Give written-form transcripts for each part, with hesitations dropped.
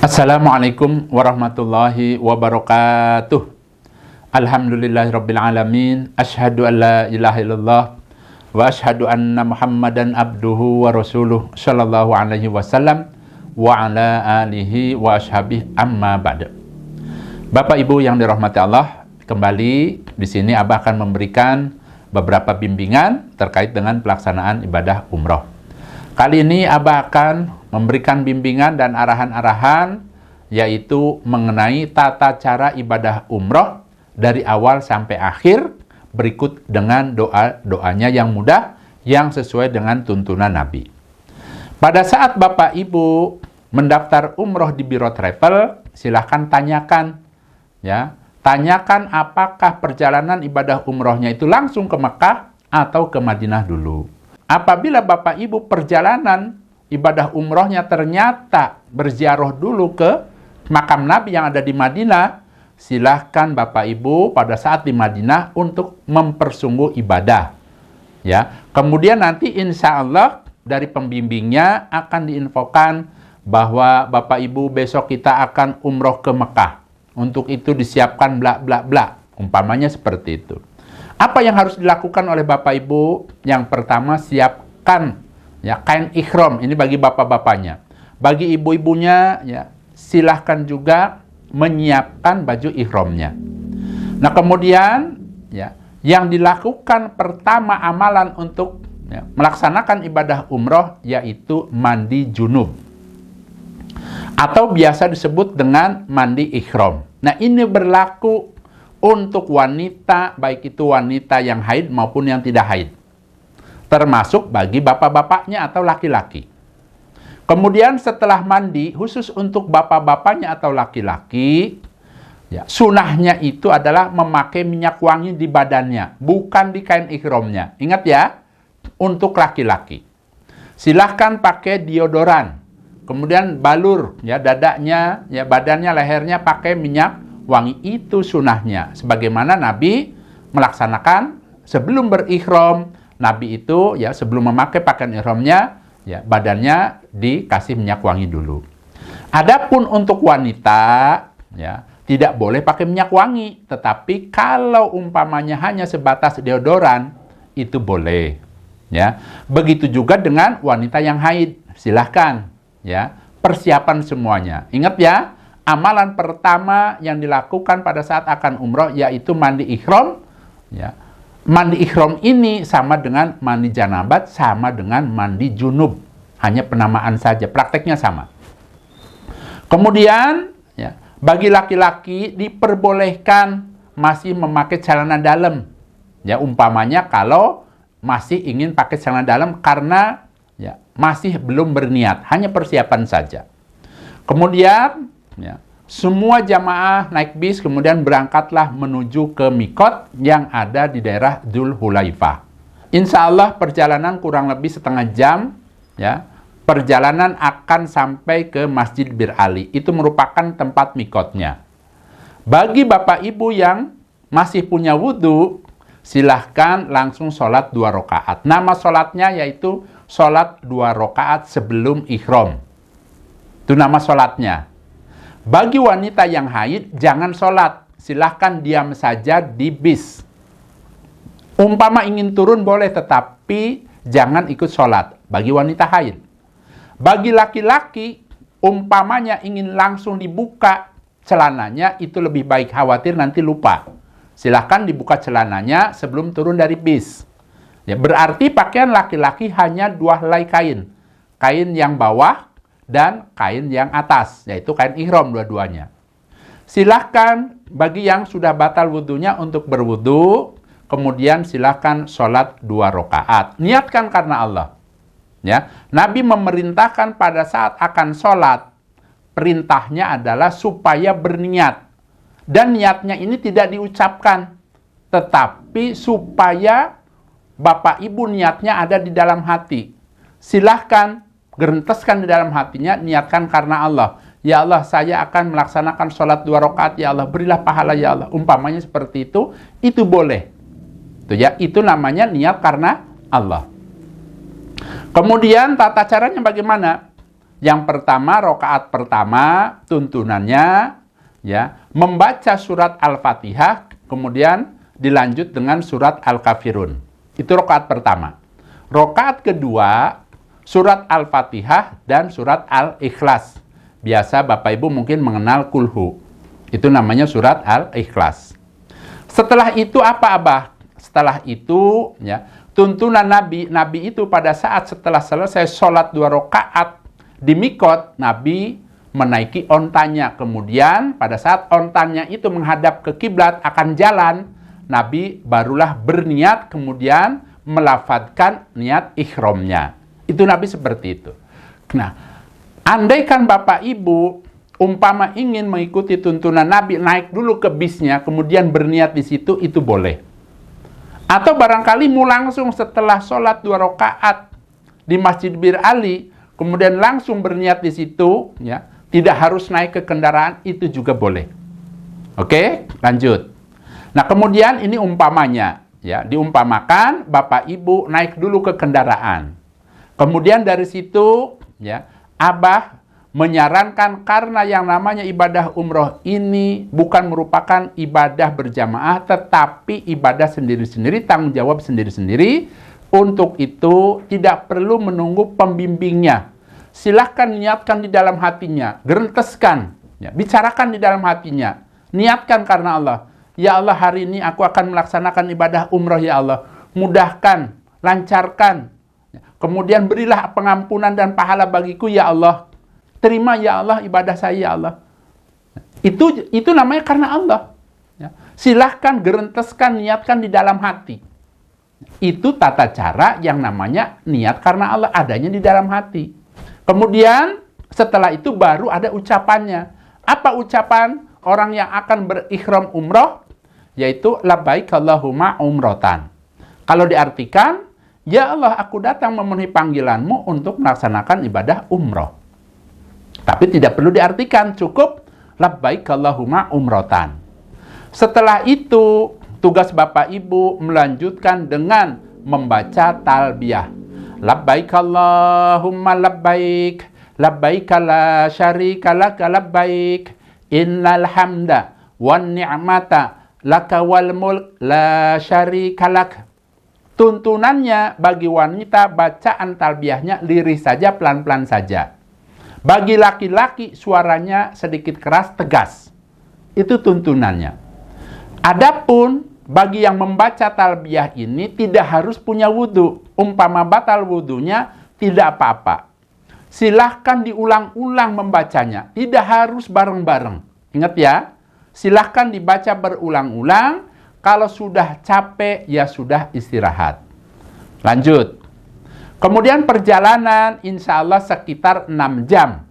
Assalamualaikum warahmatullahi wabarakatuh. Alhamdulillahirabbil alamin. Asyhadu an la ilaha illallah wa asyhadu anna Muhammadan abduhu wa rasuluh sallallahu alaihi wasallam wa ala alihi wa ashabihi amma ba'd. Bapak Ibu yang dirahmati Allah, kembali di sini Abah akan memberikan beberapa bimbingan terkait dengan pelaksanaan ibadah umroh. Kali ini Abah akan memberikan bimbingan dan arahan-arahan, yaitu mengenai tata cara ibadah umroh dari awal sampai akhir, berikut dengan doa-doanya yang mudah, yang sesuai dengan tuntunan Nabi. Pada saat Bapak Ibu mendaftar umroh di Biro Travel, silahkan tanyakan, ya, tanyakan apakah perjalanan ibadah umrohnya itu langsung ke Mekah atau ke Madinah dulu. Apabila Bapak Ibu perjalanan ibadah umrohnya ternyata berziarah dulu ke makam Nabi yang ada di Madinah, silahkan Bapak Ibu pada saat di Madinah untuk mempersungguh ibadah. Ya, kemudian nanti insya Allah dari pembimbingnya akan diinfokan bahwa Bapak Ibu besok kita akan umroh ke Mekah. Untuk itu disiapkan bla bla bla. Umpamanya seperti itu. Apa yang harus dilakukan oleh Bapak Ibu? Yang pertama, siapkan ya kain ihram. Ini bagi bapak-bapaknya. Bagi ibu-ibunya, ya silahkan juga menyiapkan baju ihramnya. Nah, kemudian ya yang dilakukan pertama amalan untuk ya, melaksanakan ibadah umroh yaitu mandi junub, atau biasa disebut dengan mandi ihram. Nah, ini berlaku untuk wanita, baik itu wanita yang haid maupun yang tidak haid, termasuk bagi bapak-bapaknya atau laki-laki. Kemudian setelah mandi, khusus untuk bapak-bapaknya atau laki-laki, ya, sunahnya itu adalah memakai minyak wangi di badannya, bukan di kain ihramnya. Ingat ya, untuk laki-laki. Silahkan pakai deodoran, kemudian balur ya dadanya, ya badannya, lehernya pakai minyak wangi, itu sunahnya. Sebagaimana Nabi melaksanakan sebelum berihram, Nabi itu ya sebelum memakai pakaian ihramnya, ya badannya dikasih minyak wangi dulu. Adapun untuk wanita, ya tidak boleh pakai minyak wangi, tetapi kalau umpamanya hanya sebatas deodoran, itu boleh. Ya, begitu juga dengan wanita yang haid, silahkan. Ya, persiapan semuanya. Ingat ya, amalan pertama yang dilakukan pada saat akan umroh yaitu mandi ihram. Ya, mandi ihram ini sama dengan mandi janabat, sama dengan mandi junub, hanya penamaan saja, prakteknya sama. Kemudian, ya, bagi laki-laki diperbolehkan masih memakai celana dalam. Ya, umpamanya kalau masih ingin pakai celana dalam karena ya masih belum berniat, hanya persiapan saja. Kemudian, ya, semua jamaah naik bis, kemudian berangkatlah menuju ke mikot yang ada di daerah Dzul Hulaifah. Insya Allah perjalanan kurang lebih setengah jam, ya, perjalanan akan sampai ke Masjid Bir Ali. Itu merupakan tempat mikotnya. Bagi Bapak Ibu yang masih punya wudhu, silahkan langsung sholat 2 rakaat. Nama sholatnya yaitu sholat 2 rakaat sebelum ihram. Itu nama sholatnya. Bagi wanita yang haid, jangan sholat. Silahkan diam saja di bis. Umpama ingin turun boleh, tetapi jangan ikut sholat. Bagi wanita haid. Bagi laki-laki, umpamanya ingin langsung dibuka celananya, itu lebih baik, khawatir nanti lupa. Silahkan dibuka celananya sebelum turun dari bis. Ya, berarti pakaian laki-laki hanya 2 helai kain. Kain yang bawah dan kain yang atas, yaitu kain ihram dua-duanya. Silahkan bagi yang sudah batal wudhunya untuk berwudhu, kemudian silahkan sholat 2 rakaat. Niatkan karena Allah. Ya, Nabi memerintahkan pada saat akan sholat, perintahnya adalah supaya berniat. Dan niatnya ini tidak diucapkan, tetapi supaya Bapak Ibu niatnya ada di dalam hati. Silahkan gerenteskan di dalam hatinya, niatkan karena Allah. Ya Allah, saya akan melaksanakan sholat 2 rakaat, ya Allah, berilah pahala ya Allah. Umpamanya seperti itu boleh. Itu ya, itu namanya niat karena Allah. Kemudian tata caranya bagaimana? Yang pertama, rakaat pertama tuntunannya ya, membaca surat Al-Fatihah, kemudian dilanjut dengan surat Al-Kafirun. Itu rakaat pertama. Rakaat kedua, surat Al-Fatihah dan surat Al-Ikhlas. Biasa Bapak Ibu mungkin mengenal kulhu. Itu namanya surat Al-Ikhlas. Setelah itu apa, Abah? Setelah itu ya, tuntunan Nabi itu pada saat setelah selesai sholat 2 rakaat di mikot, Nabi menaiki ontanya. Kemudian pada saat ontanya itu menghadap ke kiblat akan jalan, Nabi barulah berniat, kemudian melafadzkan niat ikhramnya. Itu Nabi seperti itu. Nah, andaikan Bapak Ibu umpama ingin mengikuti tuntunan Nabi, naik dulu ke bisnya, kemudian berniat di situ, itu boleh. Atau barangkali mau langsung setelah sholat 2 rakaat di Masjid Bir Ali, kemudian langsung berniat di situ, ya, tidak harus naik ke kendaraan, itu juga boleh. Oke, lanjut. Nah, kemudian ini umpamanya, ya, diumpamakan Bapak Ibu naik dulu ke kendaraan. Kemudian dari situ, ya, Abah menyarankan karena yang namanya ibadah umroh ini bukan merupakan ibadah berjamaah, tetapi ibadah sendiri-sendiri, tanggung jawab sendiri-sendiri. Untuk itu tidak perlu menunggu pembimbingnya. Silahkan niatkan di dalam hatinya, gerenteskan, ya, bicarakan di dalam hatinya, niatkan karena Allah. Ya Allah, hari ini aku akan melaksanakan ibadah umroh, ya Allah. Mudahkan, lancarkan. Kemudian berilah pengampunan dan pahala bagiku, ya Allah. Terima, ya Allah, ibadah saya, ya Allah. Itu namanya karena Allah. Ya. Silahkan gerenteskan, niatkan di dalam hati. Itu tata cara yang namanya niat karena Allah, adanya di dalam hati. Kemudian setelah itu baru ada ucapannya. Apa ucapan orang yang akan berikhram umroh? Yaitu labbaik Allahumma umrotan. Kalau diartikan, ya Allah, aku datang memenuhi panggilanmu untuk melaksanakan ibadah umroh. Tapi tidak perlu diartikan, cukup labbaik Allahumma umrotan. Setelah itu, tugas Bapak Ibu melanjutkan dengan membaca talbiyah. Labbaik Allahumma labbaik, labbaik la syarika laka labbaik, innal hamda wan ni'mata laka wal mulk la syarika lak. Tuntunannya bagi wanita, bacaan talbiyahnya lirih saja, pelan-pelan saja. Bagi laki-laki suaranya sedikit keras, tegas. Itu tuntunannya. Adapun bagi yang membaca talbiyah ini tidak harus punya wudhu. Umpama batal wudhunya, tidak apa-apa. Silahkan diulang-ulang membacanya. Tidak harus bareng-bareng. Ingat ya, silahkan dibaca berulang-ulang. Kalau sudah capek, ya sudah istirahat. Lanjut. Kemudian perjalanan insya Allah sekitar 6 jam.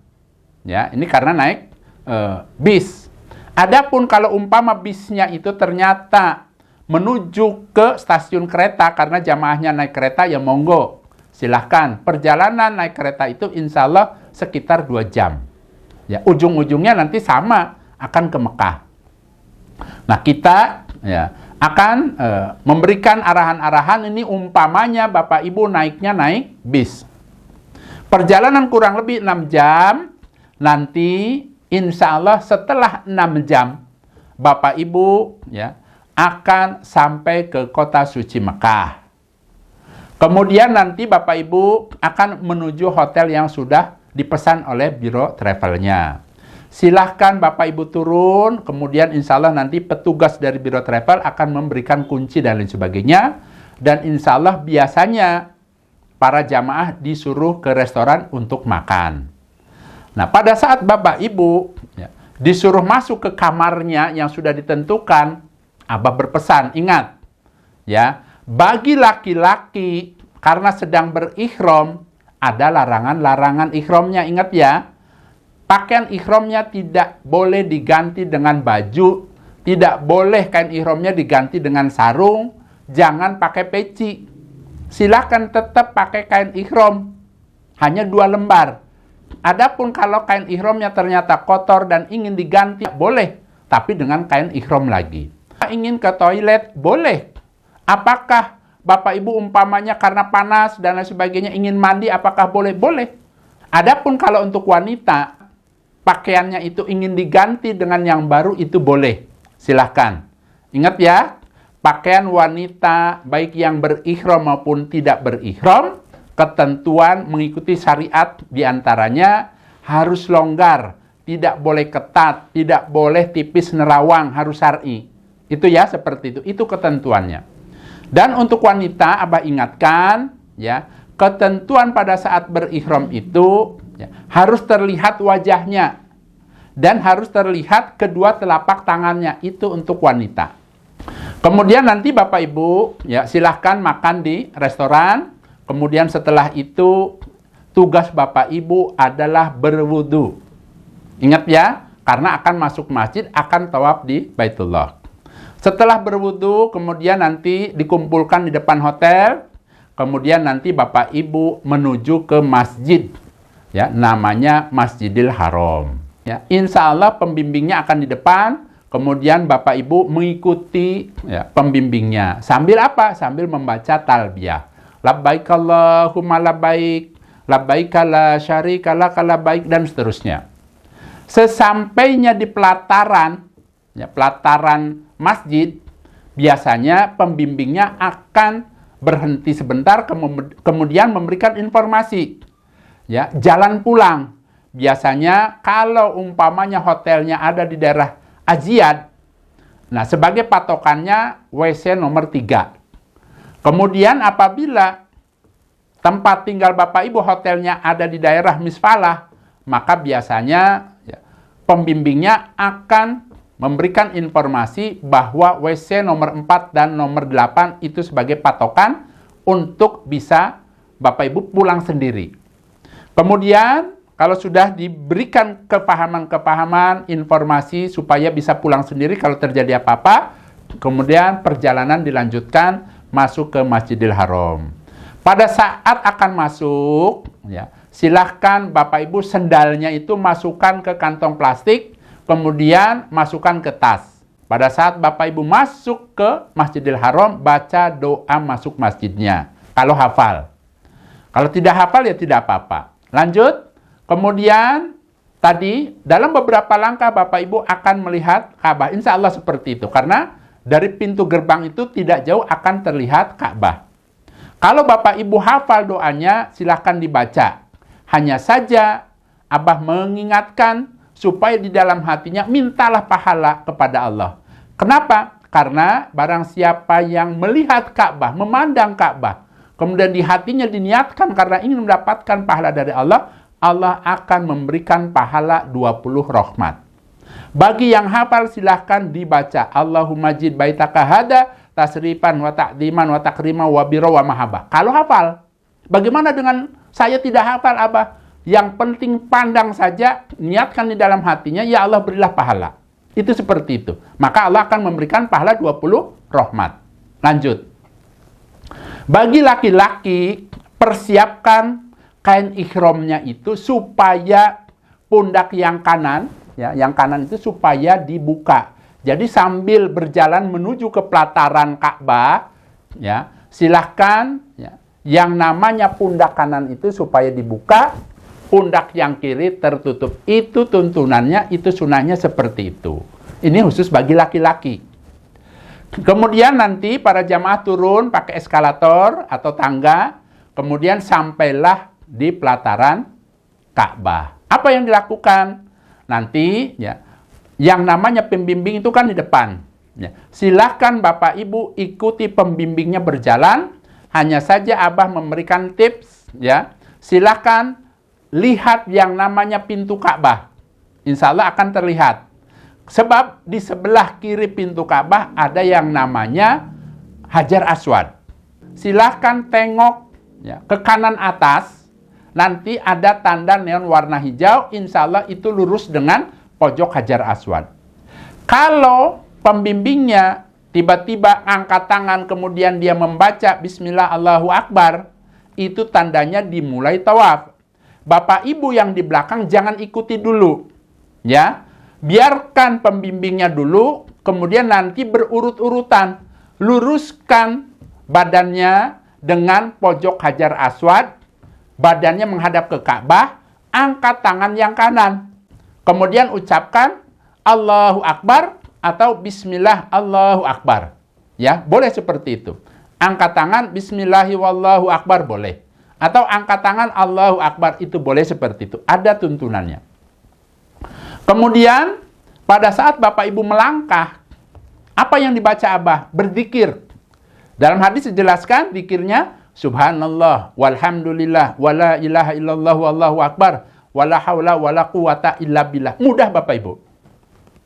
Ya, ini karena naik bis. Adapun kalau umpama bisnya itu ternyata menuju ke stasiun kereta karena jamaahnya naik kereta, ya monggo. Silahkan. Perjalanan naik kereta itu insya Allah sekitar 2 jam. Ya, ujung-ujungnya nanti sama, akan ke Mekah. Nah, kita ya akan memberikan arahan-arahan ini umpamanya Bapak Ibu naiknya naik bis. Perjalanan kurang lebih 6 jam, nanti insya Allah setelah 6 jam Bapak Ibu ya akan sampai ke kota suci Mekah. Kemudian nanti Bapak Ibu akan menuju hotel yang sudah dipesan oleh biro travelnya. Silahkan Bapak Ibu turun, kemudian insya Allah nanti petugas dari biro travel akan memberikan kunci dan lain sebagainya. Dan insya Allah biasanya para jamaah disuruh ke restoran untuk makan. Nah, pada saat Bapak Ibu ya, disuruh masuk ke kamarnya yang sudah ditentukan, Abah berpesan, ingat, ya, bagi laki-laki karena sedang berikhram, ada larangan-larangan ikhramnya, ingat ya. Pakaian ikhramnya tidak boleh diganti dengan baju, tidak boleh kain ikhramnya diganti dengan sarung, jangan pakai peci. Silakan tetap pakai kain ikhram, hanya 2 lembar. Adapun kalau kain ikhramnya ternyata kotor dan ingin diganti, boleh, tapi dengan kain ikhram lagi. Ingin ke toilet, boleh. Apakah Bapak Ibu umpamanya karena panas dan lain sebagainya ingin mandi, apakah boleh? Boleh. Adapun kalau untuk wanita, pakaiannya itu ingin diganti dengan yang baru, itu boleh. Silahkan. Ingat ya, pakaian wanita baik yang berihram maupun tidak berihram, ketentuan mengikuti syariat diantaranya harus longgar, tidak boleh ketat, tidak boleh tipis nerawang, harus syar'i. Itu ya, seperti itu. Itu ketentuannya. Dan untuk wanita, Abah ingatkan, ya, ketentuan pada saat berihram itu ya, harus terlihat wajahnya dan harus terlihat kedua telapak tangannya. Itu untuk wanita. Kemudian nanti Bapak Ibu ya silahkan makan di restoran. Kemudian setelah itu tugas Bapak Ibu adalah berwudu. Ingat ya, karena akan masuk masjid, akan tawaf di Baitullah. Setelah berwudu, kemudian nanti dikumpulkan di depan hotel. Kemudian nanti Bapak Ibu menuju ke masjid, ya, namanya Masjidil Haram. Ya, insya Allah pembimbingnya akan di depan, kemudian Bapak Ibu mengikuti ya, pembimbingnya. Sambil apa? Sambil membaca talbiyah. Labbaik Allahumma labbaik, labbaik la syarika laka labbaik, dan seterusnya. Sesampainya di pelataran, ya, pelataran masjid, biasanya pembimbingnya akan berhenti sebentar, kemudian memberikan informasi. Ya, jalan pulang. Biasanya kalau umpamanya hotelnya ada di daerah Ajiad, nah sebagai patokannya WC nomor 3. Kemudian apabila tempat tinggal Bapak Ibu hotelnya ada di daerah Misfalah, maka biasanya ya, pembimbingnya akan memberikan informasi bahwa WC nomor 4 dan nomor 8 itu sebagai patokan untuk bisa Bapak Ibu pulang sendiri. Kemudian kalau sudah diberikan kepahaman-kepahaman, informasi supaya bisa pulang sendiri kalau terjadi apa-apa, kemudian perjalanan dilanjutkan masuk ke Masjidil Haram. Pada saat akan masuk, ya, silahkan Bapak Ibu sendalnya itu masukkan ke kantong plastik, kemudian masukkan ke tas. Pada saat Bapak Ibu masuk ke Masjidil Haram, baca doa masuk masjidnya. Kalau hafal. Kalau tidak hafal ya tidak apa-apa. Lanjut. Kemudian tadi dalam beberapa langkah Bapak Ibu akan melihat Ka'bah. Insya Allah seperti itu. Karena dari pintu gerbang itu tidak jauh akan terlihat Ka'bah. Kalau Bapak Ibu hafal doanya, silahkan dibaca. Hanya saja Abah mengingatkan supaya di dalam hatinya mintalah pahala kepada Allah. Kenapa? Karena barang siapa yang melihat Ka'bah, memandang Ka'bah, kemudian di hatinya diniatkan karena ingin mendapatkan pahala dari Allah, Allah akan memberikan pahala 20 rahmat. Bagi yang hafal silahkan dibaca. Allahumma jid baitaka hada tasrifan wa ta'diman wa takriman wa birra wa mahabbah. Kalau hafal. Bagaimana dengan saya tidak hafal, Abah? Yang penting pandang saja, niatkan di dalam hatinya, ya Allah berilah pahala. Itu seperti itu. Maka Allah akan memberikan pahala 20 rahmat. Lanjut. Bagi laki-laki, persiapkan kain ihramnya itu supaya pundak yang kanan, ya, yang kanan itu supaya dibuka. Jadi sambil berjalan menuju ke pelataran Ka'bah, ya, silahkan ya, yang namanya pundak kanan itu supaya dibuka, pundak yang kiri tertutup. Itu tuntunannya, itu sunahnya seperti itu. Ini khusus bagi laki-laki. Kemudian nanti para jamaah turun pakai eskalator atau tangga, kemudian sampailah di pelataran Ka'bah. Apa yang dilakukan? Nanti ya, yang namanya pembimbing itu kan di depan. Ya. Silahkan Bapak Ibu ikuti pembimbingnya berjalan. Hanya saja Abah memberikan tips, ya. Silahkan lihat yang namanya pintu Ka'bah. Insya Allah akan terlihat. Sebab di sebelah kiri pintu Ka'bah ada yang namanya Hajar Aswad. Silahkan tengok ya, ke kanan atas. Nanti ada tanda neon warna hijau. Insya Allah itu lurus dengan pojok Hajar Aswad. Kalau pembimbingnya tiba-tiba angkat tangan kemudian dia membaca Bismillah Allahu Akbar, itu tandanya dimulai tawaf. Bapak Ibu yang di belakang jangan ikuti dulu. Ya. Biarkan pembimbingnya dulu, kemudian nanti berurut-urutan. Luruskan badannya dengan pojok Hajar Aswad, badannya menghadap ke Ka'bah, angkat tangan yang kanan. Kemudian ucapkan Allahu Akbar atau Bismillah Allahu Akbar. Ya, boleh seperti itu. Angkat tangan Bismillahi wallahu Akbar boleh. Atau angkat tangan Allahu Akbar, itu boleh seperti itu. Ada tuntunannya. Kemudian pada saat Bapak Ibu melangkah, apa yang dibaca Abah? Berzikir. Dalam hadis dijelaskan zikirnya Subhanallah, walhamdulillah, wala ilaha illallah, wallahu akbar, wala haula wala quwata illa billah. Mudah Bapak Ibu.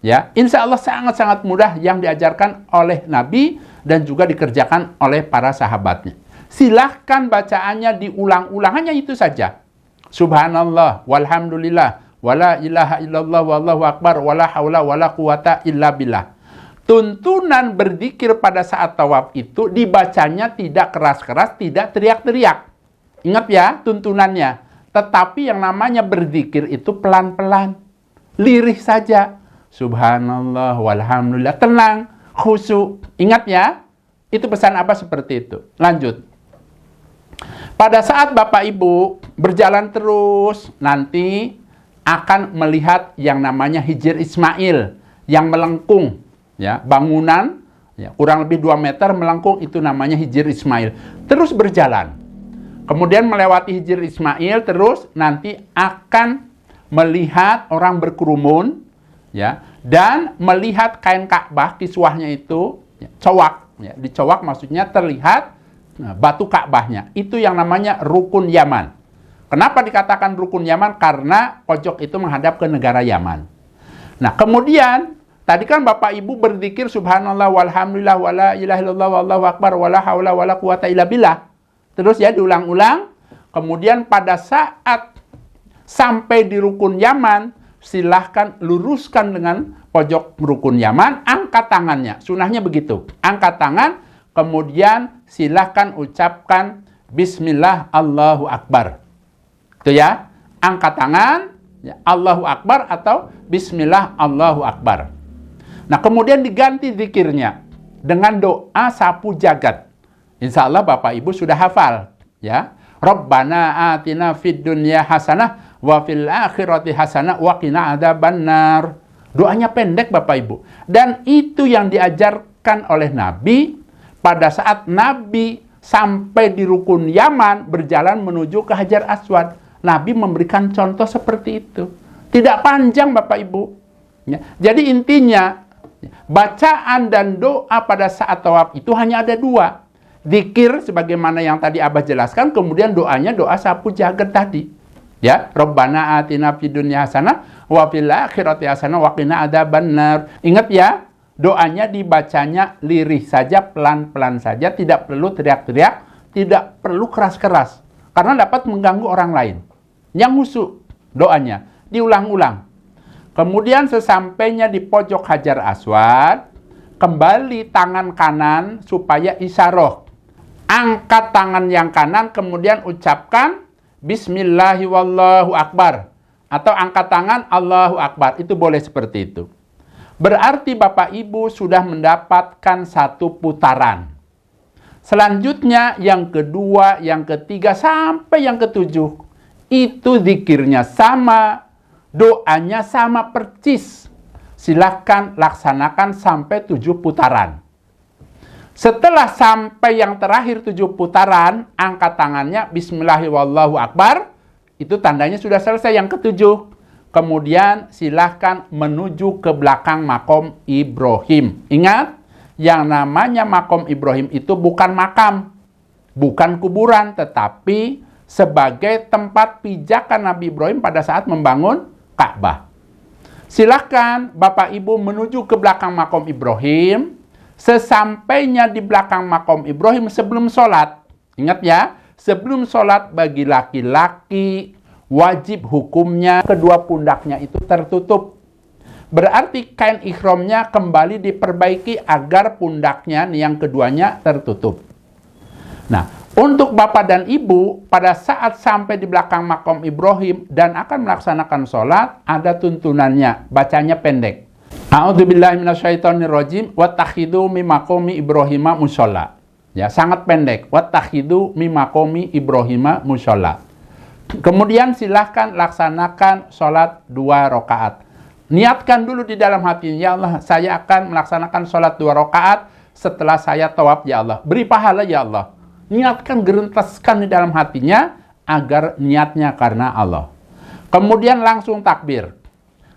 Ya, insya Allah sangat-sangat mudah yang diajarkan oleh Nabi dan juga dikerjakan oleh para sahabatnya. Silahkan bacaannya diulang-ulang, hanya itu saja. Subhanallah, walhamdulillah, wala ilaha illallah, wallahu akbar, wala haula wala quwata illa billah. Tuntunan berzikir pada saat tawaf itu dibacanya tidak keras-keras, tidak teriak-teriak. Ingat ya tuntunannya. Tetapi yang namanya berzikir itu pelan-pelan. Lirih saja. Subhanallah, walhamdulillah. Tenang, khusyuk. Ingat ya, itu pesan Abah seperti itu. Lanjut. Pada saat Bapak Ibu berjalan terus, nanti akan melihat yang namanya Hijr Ismail yang melengkung. Ya, bangunan ya, kurang lebih 2 meter melengkung, itu namanya Hijr Ismail. Terus berjalan. Kemudian melewati Hijr Ismail, terus nanti akan melihat orang berkerumun, ya, dan melihat kain Ka'bah, kiswahnya itu ya, cowak. Ya, dicowak maksudnya terlihat batu Ka'bahnya. Itu yang namanya Rukun Yaman. Kenapa dikatakan Rukun Yaman? Karena pojok itu menghadap ke negara Yaman. Nah, kemudian tadi kan Bapak Ibu berzikir Subhanallah, walhamdulillah, wala ilaha illallah, wallahu akbar, wala haula wala quwata illa billah. Terus ya diulang-ulang. Kemudian pada saat sampai di Rukun Yaman, silahkan luruskan dengan pojok Rukun Yaman, angkat tangannya. Sunahnya begitu. Angkat tangan, kemudian silahkan ucapkan Bismillah Allahu Akbar. Itu ya. Angkat tangan, ya, Allahu Akbar atau Bismillah Allahu Akbar. Nah, kemudian diganti zikirnya dengan doa sapu jagat. Insya Allah Bapak Ibu sudah hafal. Ya. Rabbana atina fid dunya hasanah wa fil akhirati hasanah wa qina adzabannar. Doanya pendek Bapak Ibu. Dan itu yang diajarkan oleh Nabi pada saat Nabi sampai di Rukun Yaman berjalan menuju ke Hajar Aswad. Nabi memberikan contoh seperti itu. Tidak panjang Bapak Ibu. Ya. Jadi intinya bacaan dan doa pada saat tawaf itu hanya ada 2. Zikir sebagaimana yang tadi Abah jelaskan, kemudian doanya doa sapu jagat tadi. Ya, Rabbana atina fid dunya hasanah wa fil akhirati hasanah wa qina adzabannar. Ingat ya, doanya dibacanya lirih saja, pelan-pelan saja, tidak perlu teriak-teriak, tidak perlu keras-keras karena dapat mengganggu orang lain. Yang khusyuk doanya diulang-ulang. Kemudian sesampainya di pojok Hajar Aswad, kembali tangan kanan supaya isyarah. Angkat tangan yang kanan, kemudian ucapkan Bismillahi wallahu akbar. Atau angkat tangan Allahu Akbar. Itu boleh seperti itu. Berarti Bapak Ibu sudah mendapatkan 1 putaran. Selanjutnya yang kedua, yang ketiga, sampai yang ke-7. Itu zikirnya sama, doanya sama persis. Silahkan laksanakan sampai 7 putaran. Setelah sampai yang terakhir 7 putaran, angkat tangannya Bismillahirrahmanirrahim. Itu tandanya sudah selesai yang ke-7. Kemudian silahkan menuju ke belakang makom Ibrahim. Ingat, yang namanya makom Ibrahim itu bukan makam, bukan kuburan, tetapi sebagai tempat pijakan Nabi Ibrahim pada saat membangun Ka'bah. Silahkan Bapak Ibu menuju ke belakang makom Ibrahim. Sesampainya di belakang makom Ibrahim sebelum sholat. Ingat ya, sebelum sholat bagi laki-laki wajib hukumnya kedua pundaknya itu tertutup. Berarti kain ihramnya kembali diperbaiki agar pundaknya yang keduanya tertutup. Nah, untuk Bapak dan Ibu pada saat sampai di belakang makom Ibrahim dan akan melaksanakan sholat, ada tuntunannya, bacanya pendek. A'udzubillahi minasyaitonirrajim wattakhidu min maqami Ibrahima musholla. Ya, sangat pendek. Wattakhidu min maqami Ibrahima musholla. Kemudian silahkan laksanakan sholat 2 rakaat. Niatkan dulu di dalam hatinya, ya Allah, saya akan melaksanakan sholat 2 rakaat setelah saya tawaf, ya Allah. Beri pahala, ya Allah. Niatkan, gerentaskan di dalam hatinya, agar niatnya karena Allah. Kemudian langsung takbir.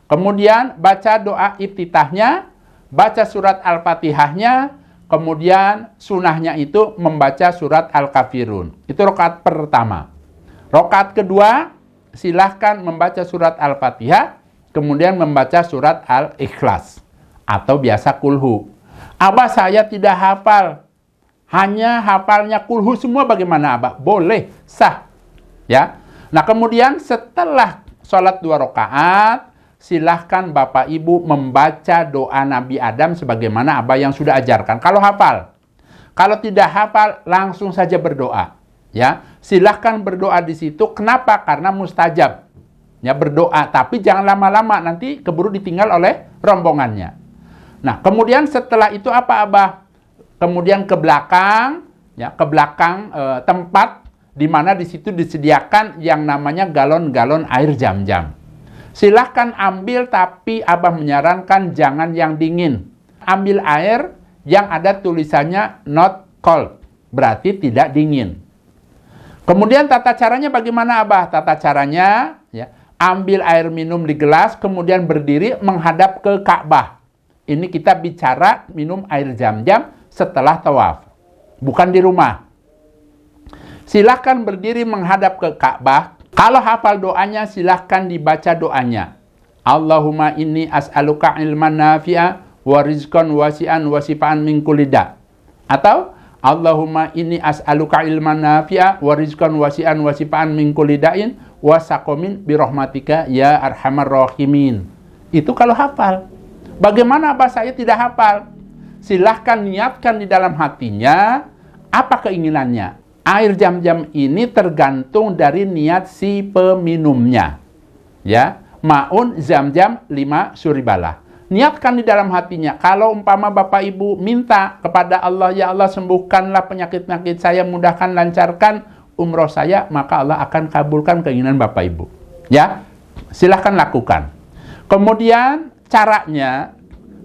Kemudian baca doa iftitahnya, baca surat Al-Fatihahnya, kemudian sunahnya itu membaca surat Al-Kafirun. Itu rakaat pertama. Rakaat kedua, silahkan membaca surat Al-Fatihah, kemudian membaca surat Al-Ikhlas, atau biasa kulhu. Abah, saya tidak hafal, hanya hafalnya kulhu semua, bagaimana Abah? Boleh, sah. Ya. Nah, kemudian setelah sholat 2 rakaat, silahkan Bapak Ibu membaca doa Nabi Adam sebagaimana Abah yang sudah ajarkan. Kalau hafal. Kalau tidak hafal, langsung saja berdoa. Ya, silahkan berdoa di situ. Kenapa? Karena mustajab. Ya, berdoa, tapi jangan lama-lama, nanti keburu ditinggal oleh rombongannya. Nah, kemudian setelah itu apa, Abah? Kemudian ke belakang, ya, ke belakang tempat di mana di situ disediakan yang namanya galon-galon air Zam-Zam. Silahkan ambil, tapi Abah menyarankan jangan yang dingin. Ambil air yang ada tulisannya not cold, berarti tidak dingin. Kemudian tata caranya bagaimana, Abah? Tata caranya, ya, ambil air minum di gelas, kemudian berdiri menghadap ke Ka'bah. Ini kita bicara minum air Zam-Zam setelah tawaf, bukan di rumah. Silahkan berdiri menghadap ke Ka'bah. Kalau hafal doanya, silahkan dibaca doanya. Allahumma inni as'aluka ilman nafi'a wa rizqan wasi'an wa sifaan min kulli da'. Atau Allahumma inni as'aluka ilman nafi'a wa rizqan wasi'an wa sifaan min kulli da'in wa saqamin bi rahmatika ya arhamar rahimin. Itu kalau hafal. Bagaimana Abah, saya tidak hafal? Silahkan niatkan di dalam hatinya apa keinginannya. Air Zam-Zam ini tergantung dari niat si peminumnya. Ya, maun Zam-Zam 5 suribalah. Niatkan di dalam hatinya. Kalau umpama Bapak Ibu minta kepada Allah, ya Allah sembuhkanlah penyakit-penyakit saya, mudahkan, lancarkan umroh saya, maka Allah akan kabulkan keinginan Bapak Ibu. Ya, silahkan lakukan. Kemudian caranya,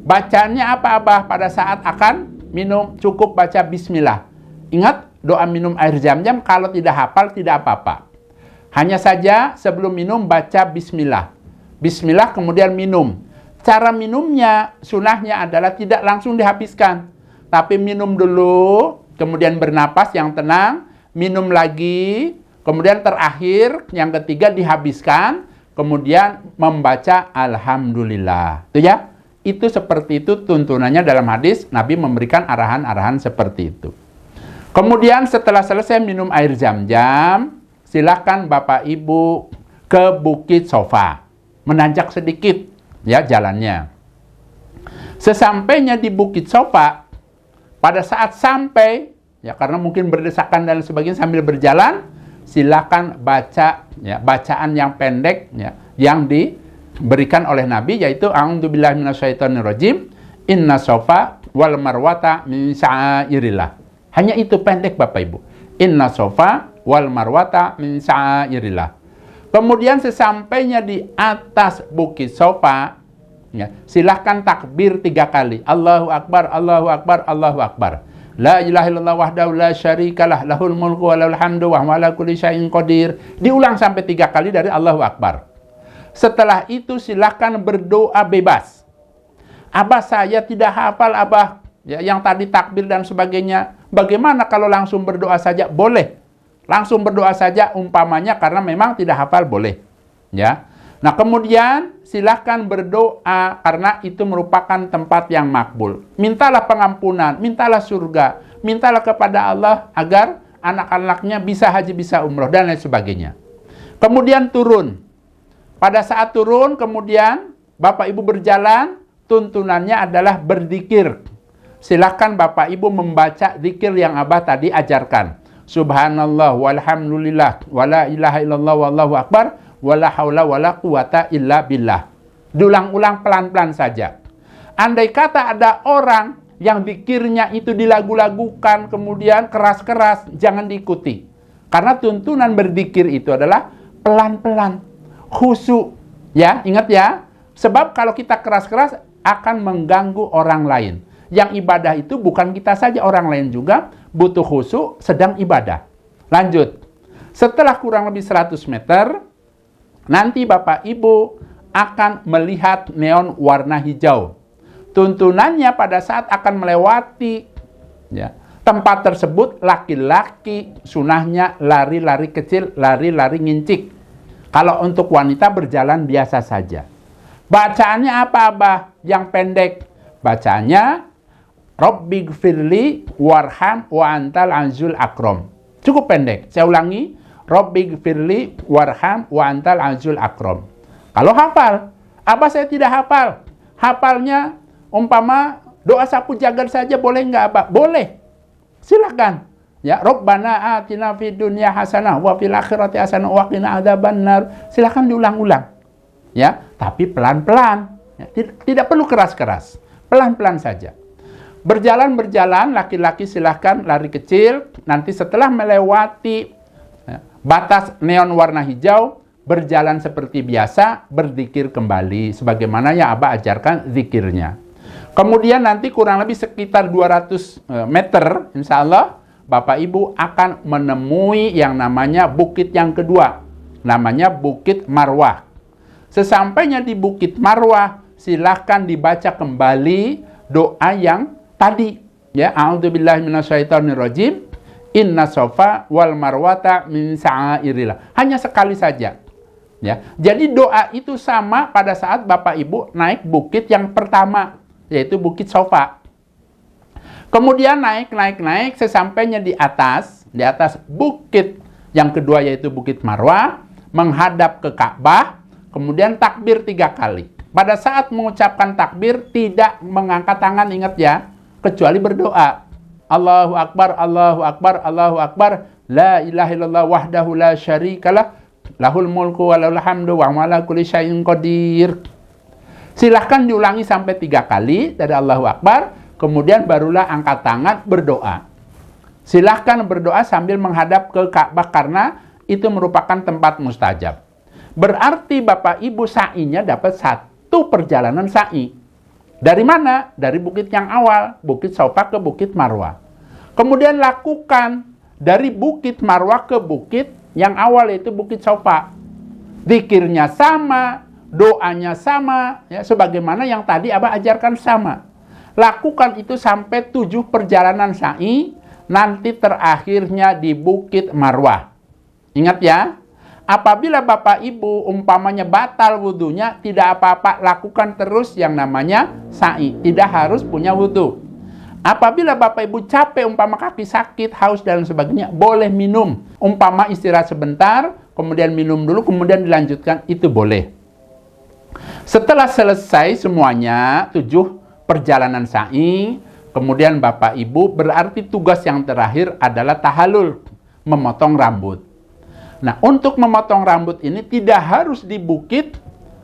bacanya apa, Abah? Pada saat akan minum, cukup baca bismillah. Ingat, doa minum air Zam-Zam, kalau tidak hafal tidak apa-apa. Hanya saja sebelum minum baca bismillah. Bismillah kemudian minum. Cara minumnya, sunahnya adalah tidak langsung dihabiskan. Tapi minum dulu, kemudian bernapas yang tenang, minum lagi, kemudian terakhir, yang ketiga dihabiskan, kemudian membaca Alhamdulillah. Itu ya, itu seperti itu tuntunannya dalam hadis, Nabi memberikan arahan-arahan seperti itu. Kemudian setelah selesai minum air Zam-Zam, silakan Bapak Ibu ke Bukit Sofa. Menanjak sedikit ya jalannya. Sesampainya di Bukit Sofa, pada saat sampai, ya karena mungkin berdesakan dan sebagainya sambil berjalan, silakan baca ya, bacaan yang pendek ya, yang diberikan oleh Nabi, yaitu a'udzubillahi minasyaitonirrajim, inna sofa wal marwata min sya'airillah. Hanya itu pendek Bapak Ibu. Inna sofa wal marwata min sya'airillah. Kemudian sesampainya di atas Bukit Sofa, ya, silahkan takbir 3 kali. Allahu Akbar, Allahu Akbar, Allahu Akbar. La ilaha illallah wahdahu la syarikalah, lahul mulku wa lahul hamdu wa huwa ala kulli syai'in qadir. Diulang sampai 3 kali dari Allahu Akbar. Setelah itu silahkan berdoa bebas. Abah, saya tidak hafal, Abah, ya, yang tadi takbir dan sebagainya. Bagaimana kalau langsung berdoa saja? Boleh. Langsung berdoa saja umpamanya karena memang tidak hafal, boleh. Ya. Nah, kemudian silahkan berdoa karena itu merupakan tempat yang makbul. Mintalah pengampunan, mintalah surga, mintalah kepada Allah agar anak-anaknya bisa haji, bisa umroh, dan lain sebagainya. Kemudian turun. Pada saat turun, kemudian Bapak Ibu berjalan, tuntunannya adalah berzikir. Silahkan Bapak Ibu membaca zikir yang Abah tadi ajarkan. Subhanallah walhamdulillah wala ilaha illallah wallahu akbar wala haula wala quwata illa billah. Diulang-ulang pelan-pelan saja. Andai kata ada orang yang zikirnya itu dilagu-lagukan, kemudian keras-keras, jangan diikuti. Karena tuntunan berzikir itu adalah pelan-pelan, khusyuk. Ya, ingat ya. Sebab kalau kita keras-keras akan mengganggu orang lain. Yang ibadah itu bukan kita saja, orang lain juga butuh khusyuk sedang ibadah. Lanjut. Setelah kurang lebih 100 meter, nanti Bapak Ibu akan melihat neon warna hijau. Tuntunannya pada saat akan melewati ya, tempat tersebut, laki-laki sunahnya lari-lari kecil, lari-lari ngincik. Kalau untuk wanita berjalan biasa saja. Bacaannya apa, Abah? Yang pendek. Bacaannya Rabbighfirli warham wa antal azizul akram. Cukup pendek. Saya ulangi. Rabbighfirli warham wa antal azizul akram. Kalau hafal, Abah saya tidak hafal. Hafalnya umpama doa sapu jagat saja boleh nggak, Abah? Boleh. Silakan. Ya, Rabbana atina fid dunya hasanah wa fil akhirati hasanah wa qina adzabannar. Silakan diulang-ulang. Ya, tapi pelan-pelan. Ya, tidak perlu keras-keras. Pelan-pelan saja. Berjalan-berjalan, laki-laki silahkan lari kecil. Nanti setelah melewati batas neon warna hijau, berjalan seperti biasa, berzikir kembali. Sebagaimana yang Abah ajarkan zikirnya. Kemudian nanti kurang lebih sekitar 200 meter, insya Allah, Bapak Ibu akan menemui yang namanya bukit yang kedua. Namanya Bukit Marwah. Sesampainya di Bukit Marwah, silahkan dibaca kembali doa yang tadi. Ya, a'udzubillahi minasyaitonirrajim. Inna sofa wal marwata min sa'airillah. Hanya sekali saja. Ya, jadi doa itu sama pada saat Bapak Ibu naik bukit yang pertama, yaitu Bukit Sofa. Kemudian naik, sesampainya di atas bukit yang kedua yaitu Bukit Marwah, menghadap ke Ka'bah, kemudian takbir 3 kali. Pada saat mengucapkan takbir, tidak mengangkat tangan, ingat ya, kecuali berdoa. Allahu Akbar, Allahu Akbar, Allahu Akbar, la ilaha illallah wahdahu la syarikalah, lahul mulku wa lahul hamdu wa ala kulli syai'in qadir. Silahkan diulangi sampai 3 kali dari Allahu Akbar, kemudian barulah angkat tangan berdoa. Silahkan berdoa sambil menghadap ke Ka'bah karena itu merupakan tempat mustajab. Berarti Bapak Ibu sa'inya dapat 1 perjalanan sa'i. Dari mana? Dari bukit yang awal, Bukit Sofa ke Bukit Marwah. Kemudian lakukan dari Bukit Marwah ke bukit yang awal yaitu Bukit Sofa. Zikirnya sama, doanya sama, ya, sebagaimana yang tadi Abah ajarkan sama. Lakukan itu sampai 7 perjalanan sa'i, nanti terakhirnya di Bukit Marwah. Ingat ya, apabila Bapak Ibu umpamanya batal wudunya, tidak apa-apa, lakukan terus yang namanya sa'i. Tidak harus punya wudu. Apabila Bapak Ibu capek, umpama kaki sakit, haus dan sebagainya, boleh minum. Umpama istirahat sebentar, kemudian minum dulu, kemudian dilanjutkan, itu boleh. Setelah selesai semuanya, 7 perjalanan sa'i, kemudian Bapak Ibu berarti tugas yang terakhir adalah tahallul, memotong rambut. Nah, untuk memotong rambut ini tidak harus di Bukit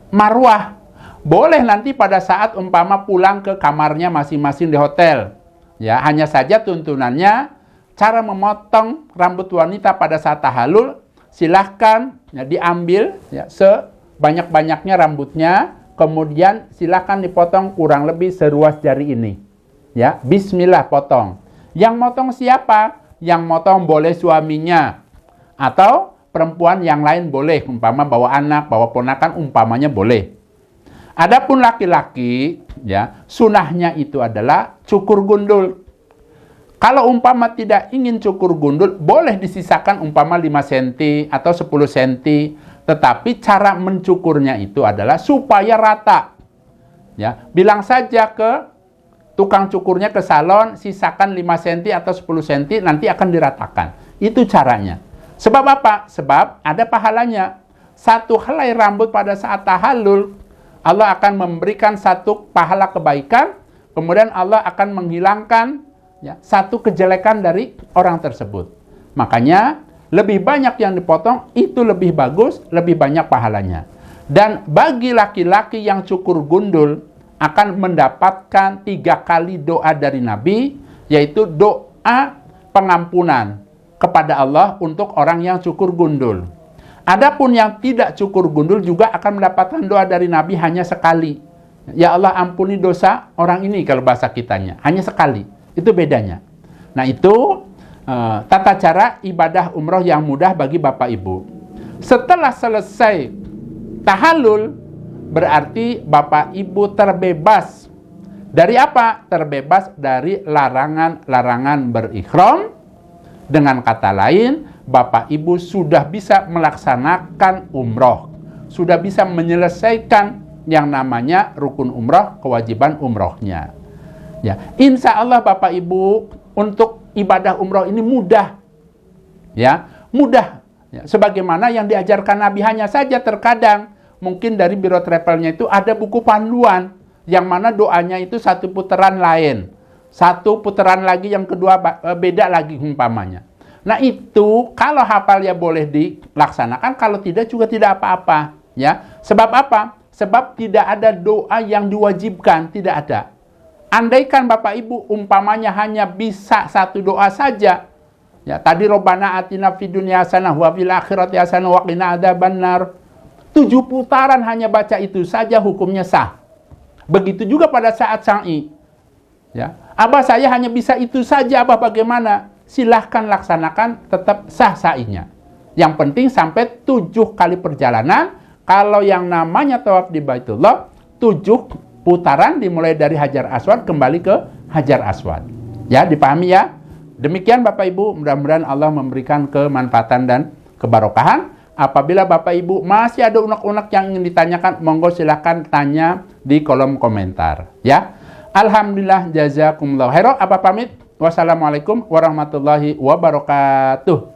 Marwah. Boleh nanti pada saat umpama pulang ke kamarnya masing-masing di hotel. Ya, hanya saja tuntunannya cara memotong rambut wanita pada saat tahallul, silahkan ya, diambil ya, sebanyak-banyaknya rambutnya, kemudian silahkan dipotong kurang lebih seruas jari ini. Ya, bismillah potong. Yang motong siapa? Yang motong boleh suaminya atau perempuan yang lain boleh, umpama bawa anak, bawa ponakan, umpamanya boleh. Adapun laki-laki, ya, sunahnya itu adalah cukur gundul. Kalau umpama tidak ingin cukur gundul, boleh disisakan umpama 5 cm atau 10 cm. Tetapi cara mencukurnya itu adalah supaya rata. Ya, bilang saja ke tukang cukurnya, ke salon, sisakan 5 cm atau 10 cm, nanti akan diratakan. Itu caranya. Sebab apa? Sebab ada pahalanya. 1 helai rambut pada saat tahallul, Allah akan memberikan 1 pahala kebaikan, kemudian Allah akan menghilangkan ya, 1 kejelekan dari orang tersebut. Makanya lebih banyak yang dipotong itu lebih bagus, lebih banyak pahalanya. Dan bagi laki-laki yang cukur gundul akan mendapatkan 3 kali doa dari Nabi, yaitu doa pengampunan kepada Allah untuk orang yang cukur gundul. Adapun yang tidak cukur gundul juga akan mendapatkan doa dari Nabi hanya sekali. Ya Allah, ampuni dosa orang ini kalau bahasa kitanya. Hanya sekali. Itu bedanya. Nah, itu tata cara ibadah umroh yang mudah bagi Bapak Ibu. Setelah selesai tahallul, berarti Bapak Ibu terbebas. Dari apa? Terbebas dari larangan-larangan berihram. Dengan kata lain, Bapak Ibu sudah bisa melaksanakan umroh. Sudah bisa menyelesaikan yang namanya rukun umroh, kewajiban umrohnya. Ya, insya Allah Bapak Ibu untuk ibadah umroh ini mudah. Ya, mudah. Ya, sebagaimana yang diajarkan Nabi, hanya saja terkadang mungkin dari biro travelnya itu ada buku panduan yang mana doanya itu satu putaran lain. Satu putaran lagi, yang kedua beda lagi umpamanya. Nah, itu kalau hafal ya boleh dilaksanakan, kalau tidak juga tidak apa-apa. Ya, sebab apa? Sebab tidak ada doa yang diwajibkan, tidak ada. Andaikan Bapak Ibu umpamanya hanya bisa satu doa saja. Ya, tadi Robbana atina fid dunya hasanah wa fil akhirati hasanah wa qina adzabannar. 7 putaran hanya baca itu saja hukumnya sah. Begitu juga pada saat sa'i. Ya, Abah saya hanya bisa itu saja, Abah bagaimana? Silahkan laksanakan, tetap sah sa'inya. Yang penting sampai 7 kali perjalanan. Kalau yang namanya tawaf di Baitullah, 7 putaran dimulai dari Hajar Aswad kembali ke Hajar Aswad. Ya, dipahami ya? Demikian Bapak Ibu, mudah-mudahan Allah memberikan kemanfaatan dan kebarokahan. Apabila Bapak Ibu masih ada unek-unek yang ingin ditanyakan, monggo silahkan tanya di kolom komentar. Ya, alhamdulillah, jazakumullah khairan. Apa pamit? Wassalamualaikum warahmatullahi wabarakatuh.